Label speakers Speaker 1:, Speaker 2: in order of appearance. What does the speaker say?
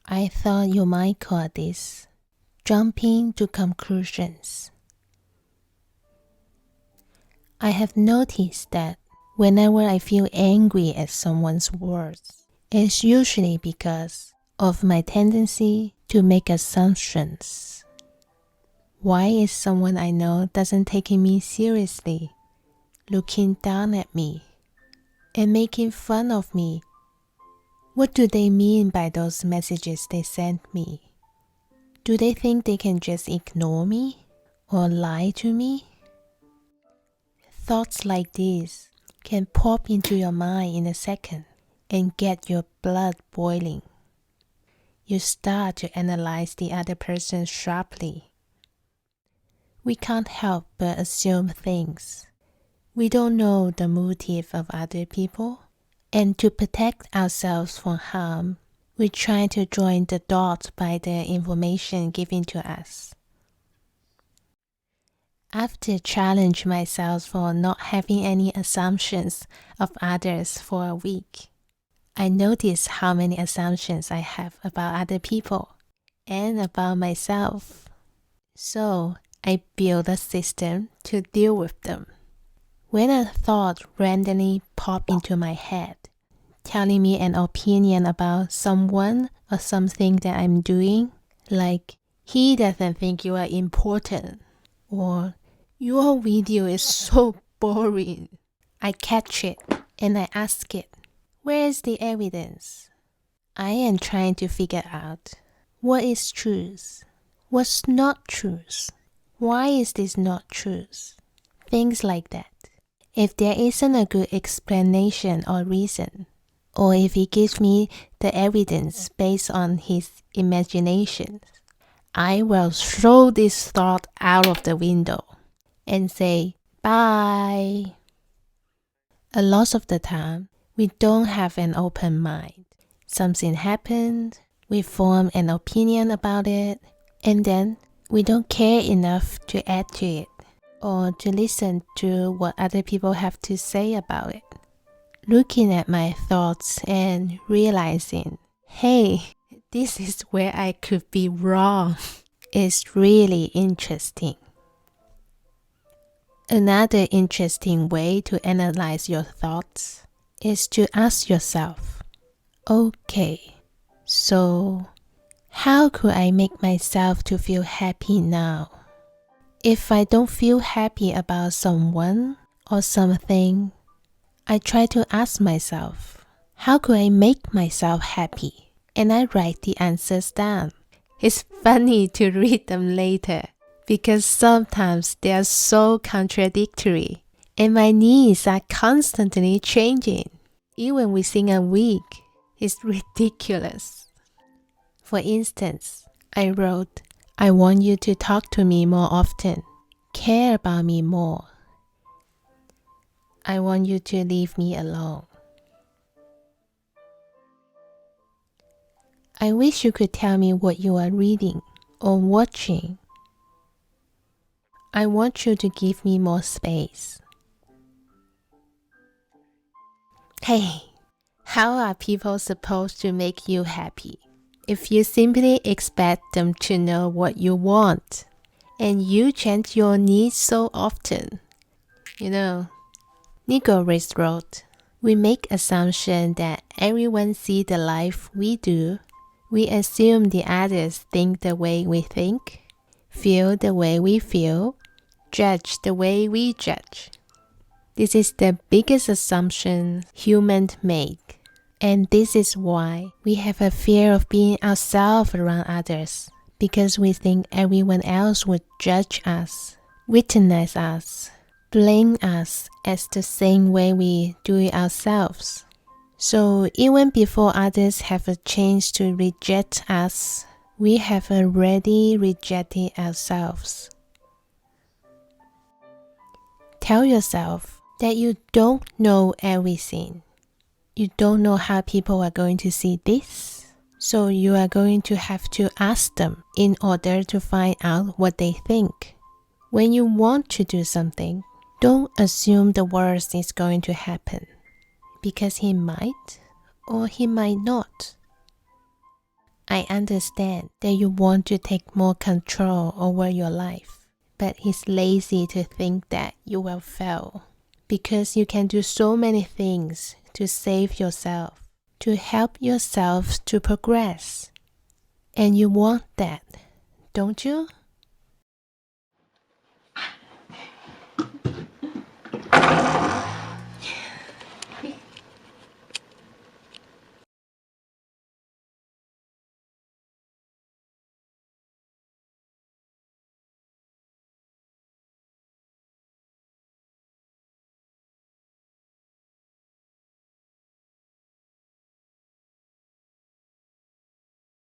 Speaker 1: I thought you might call this jumping to conclusions. I have noticed that whenever I feel angry at someone's words, it's usually because of my tendency to make assumptions. Why is someone I know doesn't take me seriously, looking down at me, and making fun of me? What do they mean by those messages they sent me? Do they think they can just ignore me or lie to me? Thoughts like these can pop into your mind in a second and get your blood boiling. You start to analyze the other person sharply. We can't help but assume things. We don't know the motive of other people, and to protect ourselves from harm, we try to join the dots by the information given to us. After challenging myself for not having any assumptions of others for a week, I noticed how many assumptions I have about other people and about myself. So I built a system to deal with them. When a thought randomly popped into my head, telling me an opinion about someone or something that I'm doing, like, he doesn't think you are important, or your video is so boring, I catch it and I ask it, where is the evidence? I am trying to figure out what is truth, what's not truth, why is this not truth, things like that. If there isn't a good explanation or reason, or if he gives me the evidence based on his imagination, I will throw this thought out of the window and say, bye. A lot of the time, we don't have an open mind. Something happened, we form an opinion about it, and then we don't care enough to add to it or to listen to what other people have to say about it. Looking at my thoughts and realizing, hey, this is where I could be wrong, is really interesting. Another interesting way to analyze your thoughts is to ask yourself, okay, so how could I make myself to feel happy now? If I don't feel happy about someone or something, I try to ask myself, how could I make myself happy? And I write the answers down. It's funny to read them later because sometimes they are so contradictory and my needs are constantly changing. Even within a week, it's ridiculous. For instance, I wrote, I want you to talk to me more often, care about me more. I want you to leave me alone. I wish you could tell me what you are reading or watching. I want you to give me more space. Hey, how are people supposed to make you happy if you simply expect them to know what you want and you change your needs so often? You know, Nicholas wrote, we make assumption that everyone sees the life we do. We assume the others think the way we think, feel the way we feel, judge the way we judge. This is the biggest assumption humans make, and this is why we have a fear of being ourselves around others, because we think everyone else would judge us, witness us, blame us as the same way we do it ourselves. So even before others have a chance to reject us, we have already rejected ourselves. Tell yourself that you don't know everything. You don't know how people are going to see this. So you are going to have to ask them in order to find out what they think. When you want to do something, don't assume the worst is going to happen, because he might or he might not. I understand that you want to take more control over your life, but he's lazy to think that you will fail because you can do so many things to save yourself, to help yourself to progress. And you want that, don't you?